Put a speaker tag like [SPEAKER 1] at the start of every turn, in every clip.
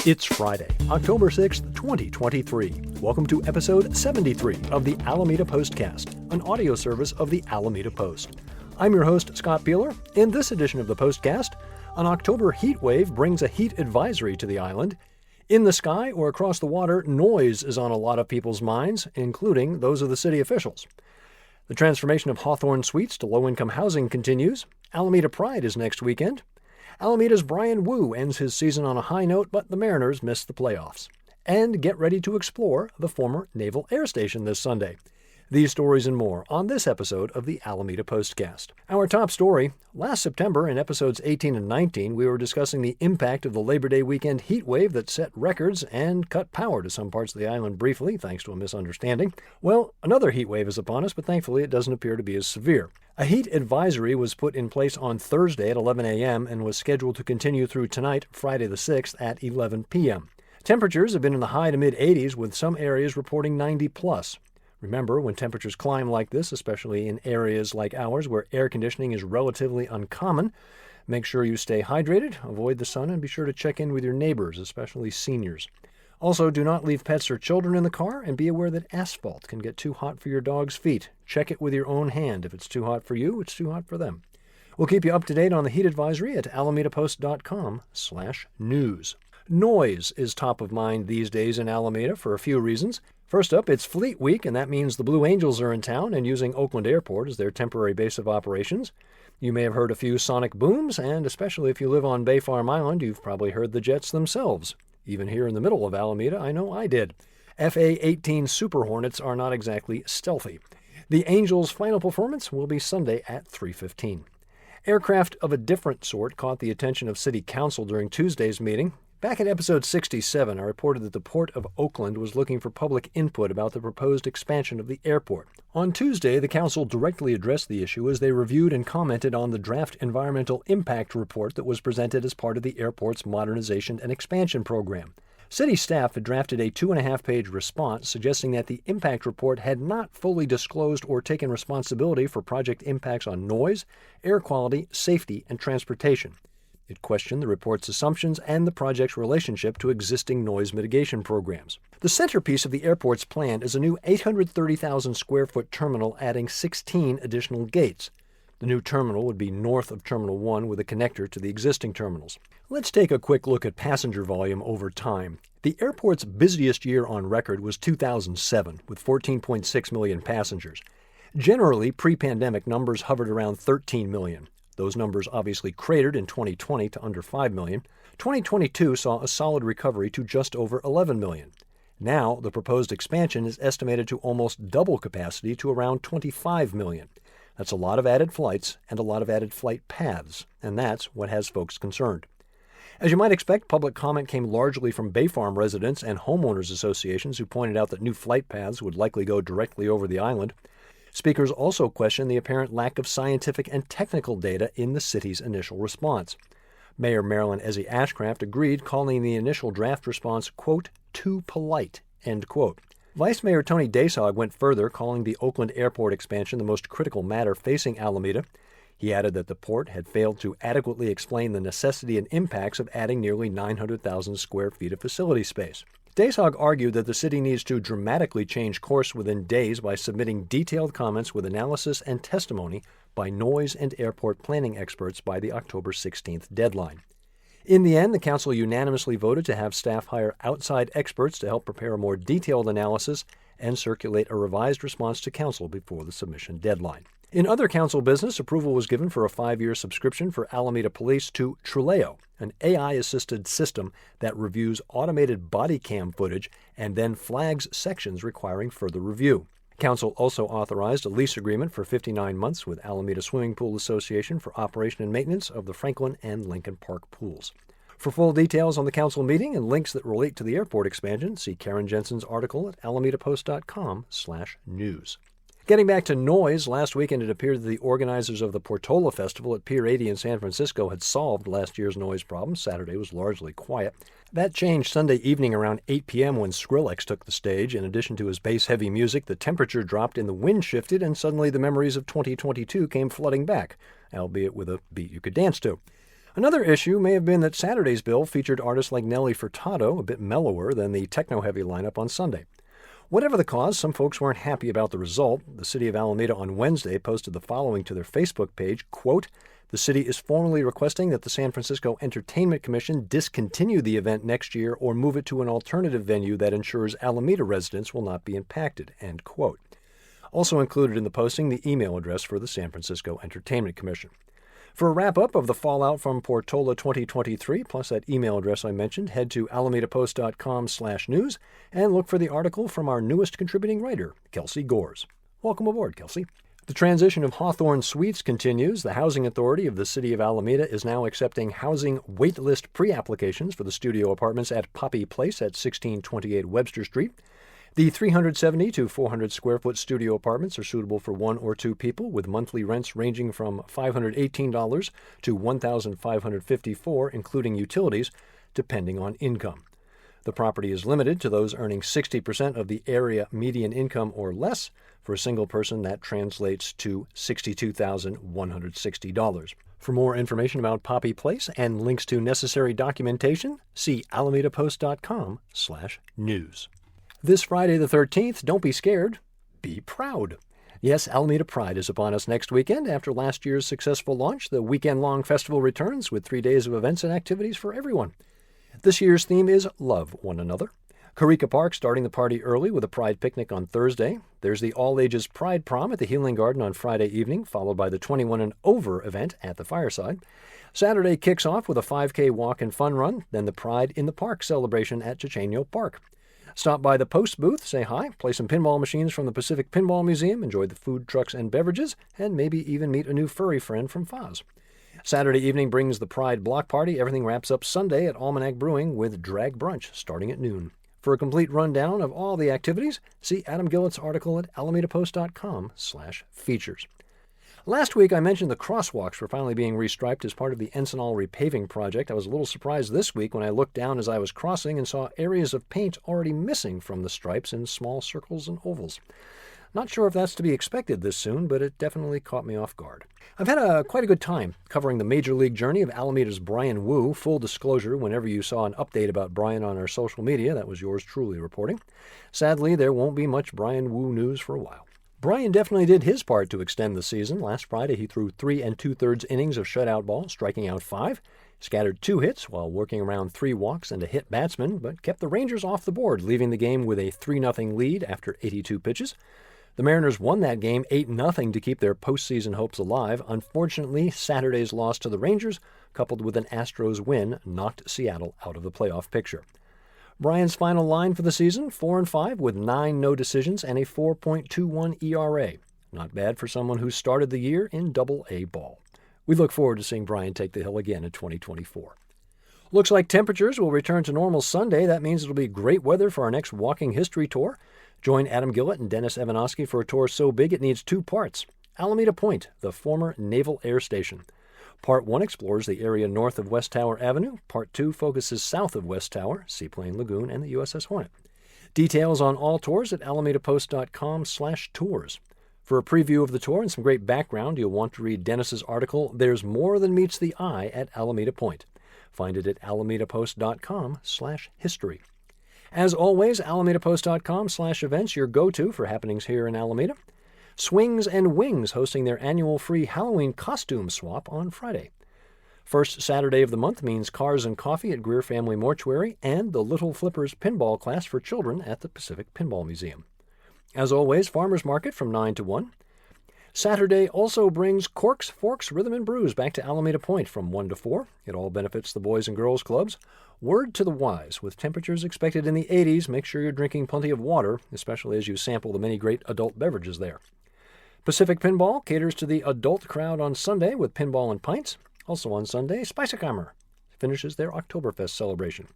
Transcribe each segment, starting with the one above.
[SPEAKER 1] It's Friday, October 6th, 2023. Welcome to episode 73 of the Alameda Postcast, an audio service of the Alameda Post. I'm your host, Scott Peeler. In this edition of the Postcast, an October heat wave brings a heat advisory to the island. In the sky or across the water, noise is on a lot of people's minds, including those of the city officials. The transformation of Hawthorne Suites to low-income housing continues. Alameda Pride is next weekend. Alameda's Brian Wu ends his season on a high note, but the Mariners miss the playoffs. And get ready to explore the former Naval Air Station this Sunday. These stories and more on this episode of the Alameda Postcast. Our top story, last September in episodes 18 and 19, we were discussing the impact of the Labor Day weekend heat wave that set records and cut power to some parts of the island briefly, thanks to a misunderstanding. Well, another heat wave is upon us, but thankfully it doesn't appear to be as severe. A heat advisory was put in place on Thursday at 11 a.m. and was scheduled to continue through tonight, Friday the 6th, at 11 p.m. Temperatures have been in the high to mid-80s, with some areas reporting 90 plus. Remember, when temperatures climb like this, especially in areas like ours where air conditioning is relatively uncommon, make sure you stay hydrated, avoid the sun, and be sure to check in with your neighbors, especially seniors. Also, do not leave pets or children in the car, and be aware that asphalt can get too hot for your dog's feet. Check it with your own hand. If it's too hot for you, it's too hot for them. We'll keep you up to date on the heat advisory at alamedapost.com/news. Noise is top of mind these days in Alameda for a few reasons. First up, it's Fleet Week, and that means the Blue Angels are in town and using Oakland Airport as their temporary base of operations. You may have heard a few sonic booms, and especially if you live on Bay Farm Island, you've probably heard the jets themselves. Even here in the middle of Alameda, I know I did. FA-18 Super Hornets are not exactly stealthy. The Angels' final performance will be Sunday at 3:15. Aircraft of a different sort caught the attention of City Council during Tuesday's meeting. Back in episode 67, I reported that the Port of Oakland was looking for public input about the proposed expansion of the airport. On Tuesday, the council directly addressed the issue as they reviewed and commented on the draft environmental impact report that was presented as part of the airport's modernization and expansion program. City staff had drafted a 2.5-page response suggesting that the impact report had not fully disclosed or taken responsibility for project impacts on noise, air quality, safety, and transportation. It questioned the report's assumptions and the project's relationship to existing noise mitigation programs. The centerpiece of the airport's plan is a new 830,000-square-foot terminal adding 16 additional gates. The new terminal would be north of Terminal 1 with a connector to the existing terminals. Let's take a quick look at passenger volume over time. The airport's busiest year on record was 2007, with 14.6 million passengers. Generally, pre-pandemic numbers hovered around 13 million. Those numbers obviously cratered in 2020 to under 5 million. 2022 saw a solid recovery to just over 11 million. Now, the proposed expansion is estimated to almost double capacity to around 25 million. That's a lot of added flights and a lot of added flight paths, and that's what has folks concerned. As you might expect, public comment came largely from Bay Farm residents and homeowners associations who pointed out that new flight paths would likely go directly over the island. Speakers also questioned the apparent lack of scientific and technical data in the city's initial response. Mayor Marilyn Ezzy Ashcraft agreed, calling the initial draft response, quote, too polite, end quote. Vice Mayor Tony Dasog went further, calling the Oakland Airport expansion the most critical matter facing Alameda. He added that the port had failed to adequately explain the necessity and impacts of adding nearly 900,000 square feet of facility space. Dasog argued that the city needs to dramatically change course within days by submitting detailed comments with analysis and testimony by noise and airport planning experts by the October 16th deadline. In the end, the council unanimously voted to have staff hire outside experts to help prepare a more detailed analysis and circulate a revised response to council before the submission deadline. In other council business, approval was given for a 5-year subscription for Alameda Police to Truleo, an AI-assisted system that reviews automated body cam footage and then flags sections requiring further review. Council also authorized a lease agreement for 59 months with Alameda Swimming Pool Association for operation and maintenance of the Franklin and Lincoln Park pools. For full details on the council meeting and links that relate to the airport expansion, see Karen Jensen's article at alamedapost.com/news. Getting back to noise, last weekend it appeared that the organizers of the Portola Festival at Pier 80 in San Francisco had solved last year's noise problem. Saturday was largely quiet. That changed Sunday evening around 8 p.m. when Skrillex took the stage. In addition to his bass-heavy music, the temperature dropped and the wind shifted, and suddenly the memories of 2022 came flooding back, albeit with a beat you could dance to. Another issue may have been that Saturday's bill featured artists like Nelly Furtado, a bit mellower than the techno-heavy lineup on Sunday. Whatever the cause, some folks weren't happy about the result. The city of Alameda on Wednesday posted the following to their Facebook page, quote, "The city is formally requesting that the San Francisco Entertainment Commission discontinue the event next year or move it to an alternative venue that ensures Alameda residents will not be impacted," end quote. Also included in the posting, the email address for the San Francisco Entertainment Commission. For a wrap-up of the fallout from Portola 2023, plus that email address I mentioned, head to alamedapost.com/news and look for the article from our newest contributing writer, Kelsey Gores. Welcome aboard, Kelsey. The transition of Hawthorne Suites continues. The Housing Authority of the City of Alameda is now accepting housing waitlist pre-applications for the studio apartments at Poppy Place at 1628 Webster Street. The 370 to 400 square foot studio apartments are suitable for one or two people, with monthly rents ranging from $518 to $1,554, including utilities, depending on income. The property is limited to those earning 60% of the area median income or less. For a single person, that translates to $62,160. For more information about Poppy Place and links to necessary documentation, see alamedapost.com/news. This Friday the 13th, don't be scared, be proud. Yes, Alameda Pride is upon us next weekend. After last year's successful launch, the weekend-long festival returns with 3 days of events and activities for everyone. This year's theme is Love One Another. Carica Park starting the party early with a Pride picnic on Thursday. There's the all-ages Pride Prom at the Healing Garden on Friday evening, followed by the 21 and over event at the Fireside. Saturday kicks off with a 5K walk and fun run, then the Pride in the Park celebration at Chichenio Park. Stop by the Post booth, say hi, play some pinball machines from the Pacific Pinball Museum, enjoy the food trucks and beverages, and maybe even meet a new furry friend from Foz. Saturday evening brings the Pride Block Party. Everything wraps up Sunday at Almanac Brewing with Drag Brunch starting at noon. For a complete rundown of all the activities, see Adam Gillett's article at alamedapost.com/features. Last week, I mentioned the crosswalks were finally being restriped as part of the Encinal repaving project. I was a little surprised this week when I looked down as I was crossing and saw areas of paint already missing from the stripes in small circles and ovals. Not sure if that's to be expected this soon, but it definitely caught me off guard. I've had quite a good time covering the major league journey of Alameda's Brian Wu. Full disclosure, whenever you saw an update about Brian on our social media, that was yours truly reporting. Sadly, there won't be much Brian Wu news for a while. Brian definitely did his part to extend the season. Last Friday, he threw 3 2/3 innings of shutout ball, striking out 5, scattered 2 hits while working around 3 walks and a hit batsman, but kept the Rangers off the board, leaving the game with a 3-0 lead after 82 pitches. The Mariners won that game 8-0 to keep their postseason hopes alive. Unfortunately, Saturday's loss to the Rangers, coupled with an Astros win, knocked Seattle out of the playoff picture. Brian's final line for the season, 4-5 with 9 no decisions and a 4.21 ERA. Not bad for someone who started the year in Double-A ball. We look forward to seeing Brian take the hill again in 2024. Looks like temperatures will return to normal Sunday. That means it'll be great weather for our next walking history tour. Join Adam Gillett and Dennis Evanosky for a tour so big it needs 2 parts. Alameda Point, the former Naval Air Station. Part 1 explores the area north of West Tower Avenue. Part 2 focuses south of West Tower, Seaplane Lagoon, and the USS Hornet. Details on all tours at alamedapost.com/tours. For a preview of the tour and some great background, you'll want to read Dennis's article, There's More Than Meets the Eye at Alameda Point. Find it at alamedapost.com/history. As always, alamedapost.com/events, your go-to for happenings here in Alameda. Swings and Wings hosting their annual free Halloween costume swap on Friday. First Saturday of the month means Cars and Coffee at Greer Family Mortuary and the Little Flippers pinball class for children at the Pacific Pinball Museum. As always, Farmers Market from 9 to 1. Saturday also brings Corks, Forks, Rhythm and Brews back to Alameda Point from 1 to 4. It all benefits the Boys and Girls Clubs. Word to the wise, with temperatures expected in the 80s, make sure you're drinking plenty of water, especially as you sample the many great adult beverages there. Pacific Pinball caters to the adult crowd on Sunday with pinball and pints. Also on Sunday, Speisekammer finishes their Oktoberfest celebration.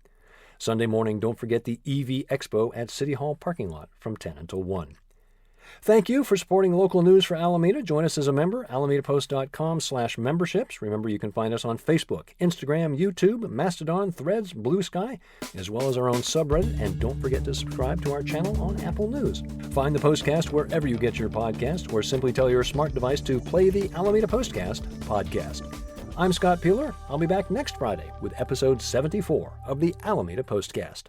[SPEAKER 1] Sunday morning, don't forget the EV Expo at City Hall parking lot from 10 until 1. Thank you for supporting local news for Alameda. Join us as a member, alamedapost.com/memberships. Remember, you can find us on Facebook, Instagram, YouTube, Mastodon, Threads, Blue Sky, as well as our own subreddit. And don't forget to subscribe to our channel on Apple News. Find the Postcast wherever you get your podcast, or simply tell your smart device to play the Alameda Postcast podcast. I'm Scott Peeler. I'll be back next Friday with episode 74 of the Alameda Postcast.